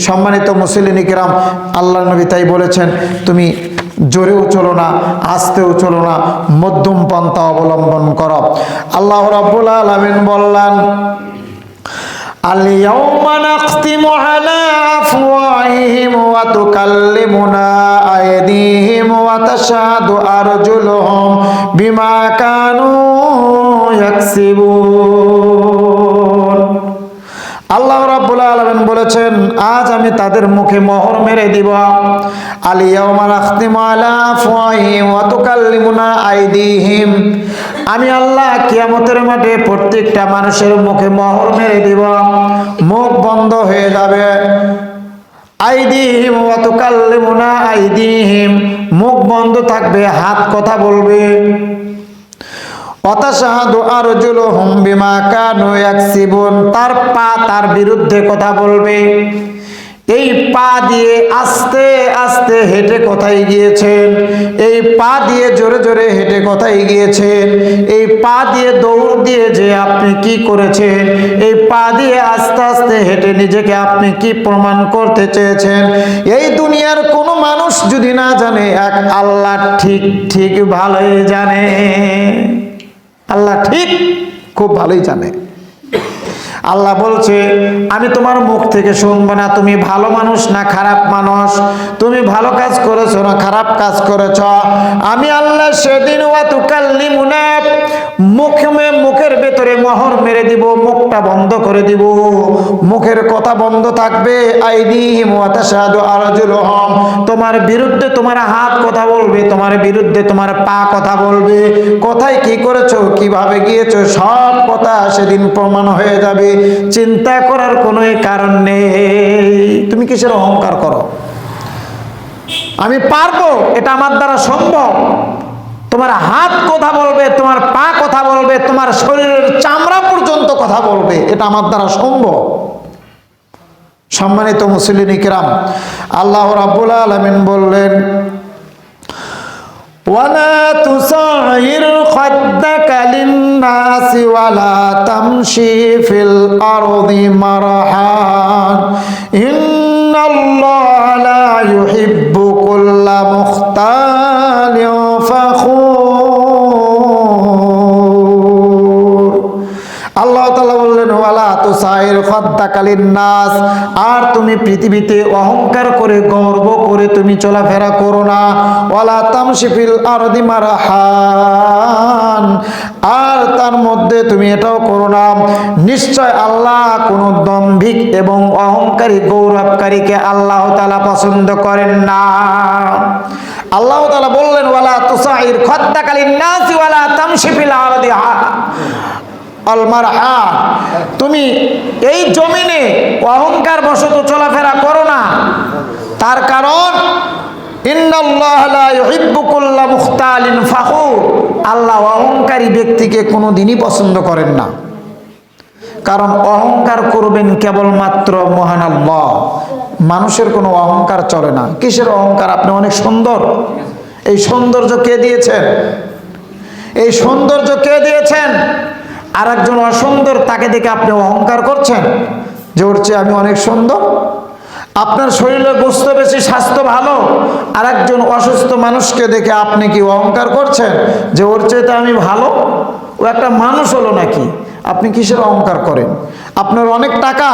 সম্মানিত মুসলিম কিরাম, আল্লাহর নবী তাই বলেছেন, তুমি জোরেও চলো না, আস্তেও চলো না, মধ্যম পন্থা অবলম্বন করো। আল্লাহ রাব্বুল আলামিন বললেন, আল-ইয়াওমা নাখতিমু আলা আফওয়াহিহিম ওয়া তুকাল্লিমুনা আইদিহিম ওয়া তাশহাদু আরজুলুহুম বিমা কানু ইয়াকসিবুন। আল্লাহ রাব্বুল আলামিন বলেছেন, আজ আমি তাদের মুখে মোহর মেরে দিব। আল-ইয়াওমা নাখতিমু আলা আফওয়াহিহিম ওয়া তুকাল্লিমুনা আইদিহিম, আমি আল্লাহ কিয়ামতের মাঠে প্রত্যেকটা মানুষের মুখে মোহর মেরে দিব, মুখ বন্ধ হয়ে যাবে। আইদিহিম ওয়া তুকাল্লিমুনা আইদিহিম, মুখ বন্ধ থাকবে, হাত কথা বলবে। ওয়াতাশহাদু আরজুলুহুম বিমা কানু ইয়াকসিবুন, তার পা তার বিরুদ্ধে কথা বলবে। এই পা দিয়ে আস্তে আস্তে হেঁটে কোথায় গিয়েছেন, এই পা দিয়ে জোরে জোরে হেঁটে কোথায় গিয়েছেন, এই পা দিয়ে দৌড় দিয়ে যে আপনি কি করেছেন, এই পা দিয়ে আস্তে আস্তে হেঁটে নিজেকে আপনি কি প্রমাণ করতে চেয়েছেন, এই দুনিয়ার কোনো মানুষ যদি না জানে, এক আল্লাহ ঠিক ঠিক ভালোই জানে। আল্লাহ ঠিক খুব ভালোই জানে। আল্লাহ বলছে, আমি তোমার মুখ থেকে শুনবো না তুমি ভালো মানুষ না খারাপ মানুষ, তুমি ভালো কাজ করেছো না খারাপ কাজ করেছো। আমি আল্লাহ সেদিন ওয়া তুকাল্লিমুনা, মুখের ভেতরে মোহর মেরে দিব, মুখটা বন্ধ করে দিব, মুখের কথা বন্ধ থাকবে। আইদিহিম ওয়া তাশহাদু আরজুলুহুম, তোমার বিরুদ্ধে তোমার হাত কথা বলবে, তোমার বিরুদ্ধে তোমার পা কথা বলবে। কোথায় কি করেছো, কিভাবে গিয়েছো, সব কথা সেদিন প্রমাণ হয়ে যাবে। চিন্তা করার কোনো কারণ নেই। তুমি কিসের অহংকার করো? আমি পারবো, এটা আমার দ্বারা সম্ভব। তোমার হাত কথা বলবে, তোমার পা কথা বলবে, তোমার শরীরের চামড়া পর্যন্ত কথা বলবে, এটা আমার দ্বারা সম্ভব। সম্মানিত মুসলিম কিরাম, আল্লাহ রাব্বুল আলামিন বললেন, ওয়ালা তুসাইর খাদ্দাকা লিন-নাসি ওয়ালা তামশি ফিল আরদি মারহান ইন্নাল্লাহা লা ইউহিব্বু কুল্লা মুখতালিন ফাখুর। আল্লাহ তাআলা বললেন, ওয়ালা তুসাইর খাদ্দাকা লিন-নাস, আর তুমি পৃথিবীতে অহংকার করে গর্ব করে তুমি চলাফেরা করো না। ওয়ালা তামশি ফিল আরদি মারহান, আর তার মধ্যে তুমি এটাও করো না, নিশ্চয় আল্লাহ কোন দম্ভিক এবং অহংকারী গৌরবকারীকে আল্লাহ তাআলা পছন্দ করেন না। আল্লাহ তাআলা বললেন, ওয়ালা তুসাইর খাদ্দাকা লিন-নাসি ওয়ালা তামশি ফিল আরদি আল-মারহা, তুমি এই জমিনে অহংকার বশত চলাফেরা করো না। তার কারণ ইন্নাল্লাহা লা ইউহিব্বু কুল্লা মুখতালিন ফাখুর, আল্লাহ অহংকারী ব্যক্তিকে কোনোদিনই পছন্দ করেন না। কারণ অহংকার করবেন কেবলমাত্র মহান আল্লাহ, মানুষের কোনো অহংকার চলে না। কিসের অহংকার? আপনি অনেক সুন্দর, এই সৌন্দর্য কে দিয়েছেন? এই সৌন্দর্য কে দিয়েছেন? আর একজন অসুন্দর, তাকে দেখে আপনি অহংকার করছেন যে ওর চেয়ে আমি অনেক সুন্দর। আপনার শরীরে গোস্ত বেশি, স্বাস্থ্য ভালো, আর একজন অসুস্থ মানুষকে দেখে আপনি কি অহংকার করছেন যে ওর চেয়ে আমি ভালো? ও একটা মানুষ হলো নাকি? আপনি কিসের অহংকার করেন? আপনার অনেক টাকা,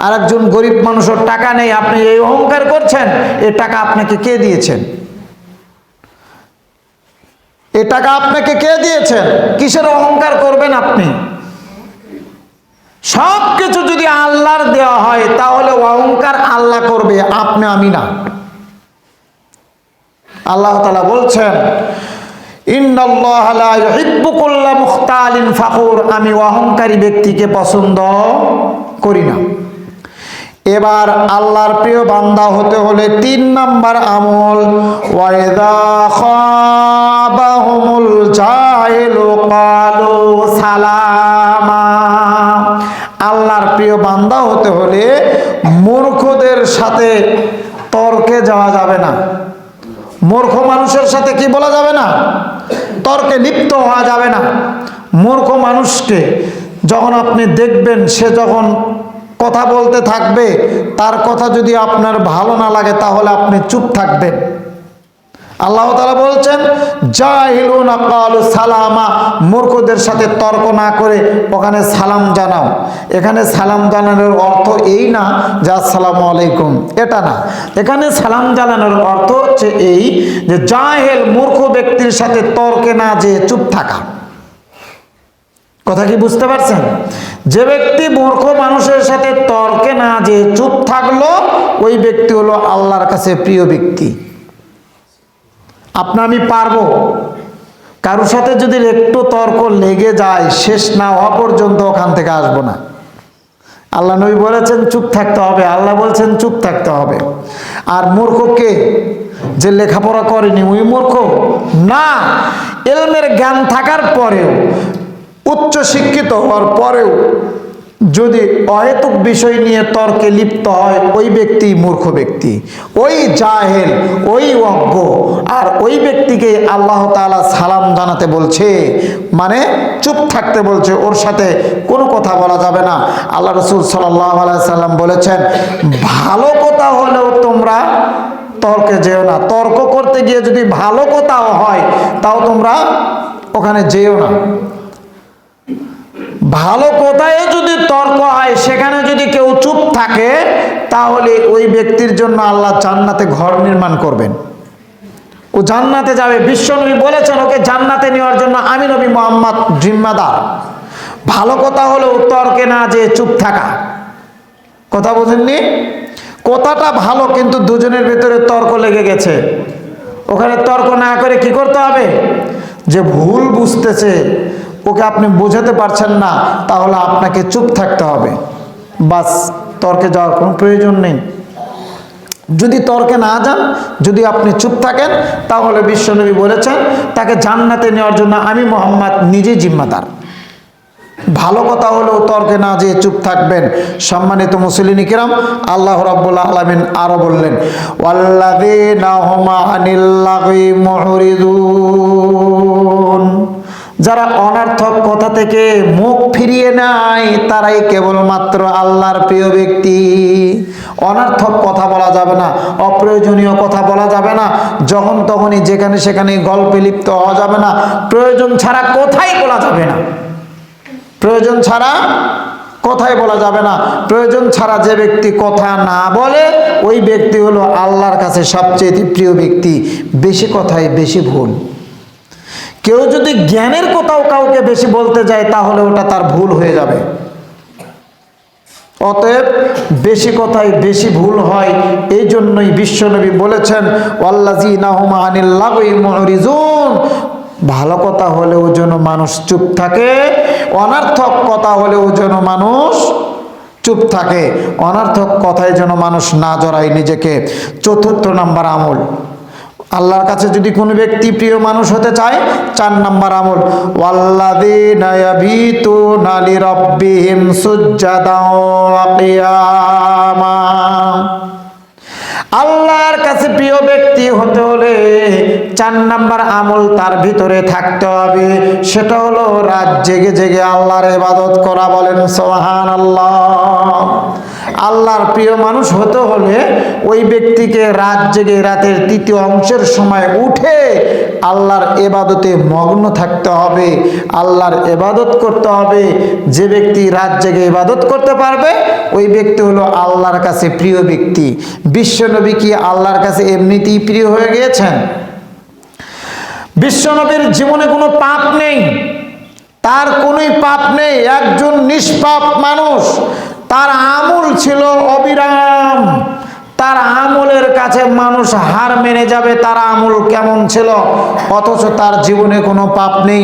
আর একজন গরিব মানুষের টাকা নেই, আপনি এই অহংকার করছেন। এই টাকা আপনাকে কে দিয়েছেন? এই টাকা আপনাকে কে দিয়েছেন? কিসের অহংকার করবেন আপনি? সব কিছু যদি আল্লাহর দেওয়া হয় তাহলে অহংকার আল্লাহ করবে, আপনি আমি না। আল্লাহ তাআলা বলছেন, ইন্নাল্লাহা লা ইউহিব্বু কুল্লা মুখতালিন ফাখুর, আমি অহংকারী ব্যক্তিকে পছন্দ করি না। এবার আল্লাহর প্রিয় বান্দা হতে হলে 3 নাম্বার আমল, ওয়াইদা খাবাহুমুল জাহিলু ক্বালু সালামা। আল্লাহর প্রিয় বান্দা হতে হলে মূর্খদের সাথে তর্কে যাওয়া যাবে না। মূর্খ মানুষের সাথে কি বলা যাবে না? তর্কে লিপ্ত হওয়া যাবে না। মূর্খ মানুষকে যখন আপনি দেখবেন, সে যখন কথা বলতে থাকবে তার কথা যদি আপনার ভালো না লাগে তাহলে আপনি চুপ থাকবেন। আল্লাহ তাআলা বলছেন জাহিলুনা ক্বালু সালামা, মূর্খদের সাথে তর্ক না করে ওখানে সালাম জানাও। এখানে সালাম জানানোর অর্থ এই না যে আসসালামু আলাইকুম, এটা না। এখানে সালাম জানানোর অর্থ হচ্ছে এই যে জাহেল মূর্খ ব্যক্তির সাথে তর্কে না যেয়ে চুপ থাকা। কথা কি বুঝতে পারছেন? যে ব্যক্তি মূর্খ মানুষের সাথে তর্কে না যেয়ে চুপ থাকলো ওই ব্যক্তি হলো আল্লাহর কাছে প্রিয় ব্যক্তি। আপনি আমি পারবো কারোর সাথে যদি একটু তর্ক লেগে যায় শেষ না হওয়া পর্যন্ত ওখান থেকে আসবো না। আল্লাহ নবী বলেছেন চুপ থাকতে হবে, আল্লাহ বলছেন চুপ থাকতে হবে। আর মূর্খ কে? যে লেখাপড়া করেনি ওই মূর্খ না, ইলমের জ্ঞান থাকার পরেও, উচ্চ শিক্ষিত হওয়ার পরেও যদি অহেতুক বিষয় নিয়ে তর্কে লিপ্ত হয় ওই ব্যক্তি মূর্খ ব্যক্তি, ওই জাহেল, ওই অজ্ঞ। আর ওই ব্যক্তিকে আল্লাহ তাআলা সালাম জানাতে বলছে, মানে চুপ থাকতে বলছে, ওর সাথে কোনো কথা বলা যাবে না। আল্লাহ রাসূল সাল্লাল্লাহু আলাইহি সাল্লাম বলেছেন ভালো কথা হলেও তোমরা তর্কে যেও না। তর্ক করতে গিয়ে যদি ভালো কথাও হয় তাও তোমরা ওখানে যেও না। ভালো কথায় যদি তর্ক হয় সেখানে যদি কেউ চুপ থাকে তাহলে ওই ব্যক্তির জন্য আল্লাহ জান্নাতে ঘর নির্মাণ করবেন, ও জান্নাতে যাবে। বিশ্বনবী বলেছেন ওকে জান্নাতে নেওয়ার জন্য আমি নবী মুহাম্মদ জিম্মাদার। ভালো কথা হলো তর্কে না যে চুপ থাকা। কথা বোঝেননি? কথাটা ভালো কিন্তু দুজনের ভিতরে তর্ক লেগে গেছে, ওখানে তর্ক না করে কি করতে হবে? যে ভুল বুঝতেছে ওকে আপনি বোঝাতে পারছেন না তাহলে আপনাকে চুপ থাকতে হবে, বাস। তর্কে যাওয়ার কোনো প্রয়োজন নেই। যদি তর্কে না যান, যদি আপনি চুপ থাকেন তাহলে বিশ্বনবী বলেছেন তাকে জান্নাতে নেওয়ার জন্য আমি মুহাম্মদ নিজেই জিম্মাদার। ভালো কথা হলেও তর্কে না যেয়ে চুপ থাকবেন। সম্মানিত মুসলিম কিরাম, আল্লাহ রাব্বুল আলামিন আরো বললেন ওয়াল্লাযীনা হুম আনিল লাগwi মুহরিদুন, যারা অনর্থক কথা থেকে মুখ ফিরিয়ে নেয় তারাই কেবলমাত্র আল্লাহর প্রিয় ব্যক্তি। অনর্থক কথা বলা যাবে না, অপ্রয়োজনীয় কথা বলা যাবে না, যখন তখনই যেখানে সেখানে গল্পে লিপ্ত হওয়া যাবে না, প্রয়োজন ছাড়া কথাই বলা যাবে না। প্রয়োজন ছাড়া কথাই বলা যাবে না। প্রয়োজন ছাড়া যে ব্যক্তি কথা না বলে ওই ব্যক্তি হলো আল্লাহর কাছে সবচেয়ে প্রিয় ব্যক্তি। বেশি কথায় বেশি ভুল। কেউ যদি জ্ঞানের কথাও কাউকে বেশি বলতে যায় তাহলে ওটা তার ভুল হয়ে যাবে। অতএব বেশি কথায় বেশি ভুল হয়, এই জন্যই বিশ্বনবী বলেছেন ওয়াল্লাযীনা হুম আনিল লাগwi মুহরিজুন, ভালো কথা হলেও যেন মানুষ চুপ থাকে, অনর্থক কথা হলেও যেন মানুষ চুপ থাকে, অনর্থক কথায় যেন মানুষ না জড়ায় নিজেকে। চতুর্থ নাম্বার আমল, আল্লাহর কাছে যদি কোনো ব্যক্তি প্রিয় মানুষ হতে চায়, 4 নাম্বার আমল ওয়াল্লাযীনা ইয়াবিতুনা লিরাব্বিহিম সুজদাও ওয়া কিয়ামা। আল্লাহর কাছে প্রিয় ব্যক্তি হতে হলে 4 নাম্বার আমল তার ভিতরে থাকতে হবে, সেটা হলো রাত জেগে জেগে আল্লাহর ইবাদত করা। বলেন সুবহানাল্লাহ। আল্লাহর প্রিয় মানুষ হতে হলে ওই ব্যক্তিকে রাত জেগে রাতের 3য় অংশের সময় উঠে আল্লাহর ইবাদতে মগ্ন থাকতে হবে, আল্লাহর ইবাদত করতে হবে। যে ব্যক্তি রাত জেগে ইবাদত করতে পারবে ওই ব্যক্তি হলো আল্লাহর কাছে প্রিয় ব্যক্তি। বিশ্বনবী কি আল্লাহর কাছে এমনিতেই প্রিয় হয়ে গিয়েছেন? বিশ্বনবীর জীবনে কোনো পাপ নেই, তার কোনোই পাপ নেই, একজন নিষ্পাপ মানুষ। তার আমল ছিল অবিরাম, তার আমলের কাছে মানুষ হার মেনে যাবে তার আমল কেমন ছিল, অথচ তার জীবনে কোনো পাপ নেই।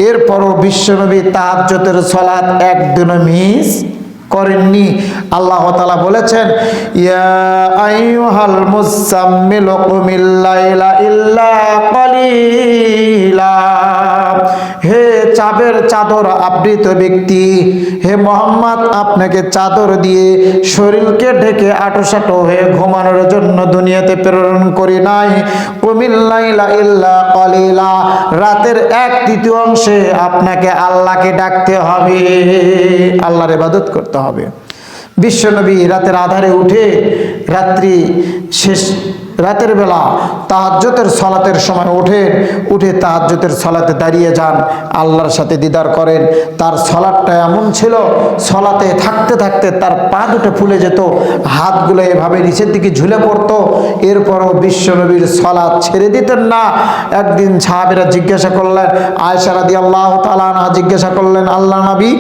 এরপরও বিশ্বনবী তাহাজ্জুদের সালাত একদিনও মিস করেননি। আল্লাহ তাআলা বলেছেন ইয়া আইয়ুহাল মুযাম্মিল কুমিল লাইলা ইল্লা কালিলা, হে চাবের চাদর আবৃত ব্যক্তি, হে মোহাম্মদ আপনাকে চাদর দিয়ে শরীরকে ঢেকে আটোসাটো হয়ে ঘুমানোর জন্য দুনিয়াতে প্রেরণ করি নাই। কুমিল লাইলা ইল্লা কালিলা, রাতের 1/3 অংশে আপনাকে আল্লাহকে ডাকতে হবে, আল্লাহর ইবাদত করতে হবে। বিশ্বনবী রাতের আধারে উঠে রাতের বেলা তাহাজ্জুদের সালাতের সময় উঠে তাহাজ্জুদের সালাতে দাঁড়িয়ে যান, আল্লাহর সাথে দিদার করেন। তার সালাতটা এমন ছিল, সালাতে থাকতে থাকতে তার পা দুটো ফুলে যেত, হাতগুলো এভাবে নিচের দিকে ঝুলে পড়তো। এরপরও বিশ্বনবীর সালাত ছেড়ে দিতেন না। একদিন সাহাবীরা জিজ্ঞাসা করলেন, আয়েশা রাদিয়াল্লাহু তাআলা আনহা জিজ্ঞাসা করলেন, আল্লাহ নবী,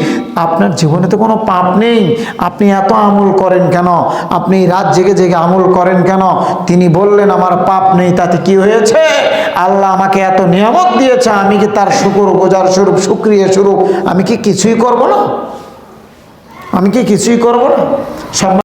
আপনার জীবনে তো কোনো পাপ নেই, আপনি এত আমল করেন কেন? আপনি রাত জেগে জেগে আমল করেন কেন? তিনি বললেন, আমার পাপ নেই, তাতে কি হয়েছে? আল্লাহ আমাকে এত নিয়ামত দিয়েছে, আমি কি তার শুকরগুজার স্বরূপ, শুকরিয়া স্বরূপ আমি কি কিছুই করব না? আমি কি কিছুই করব না?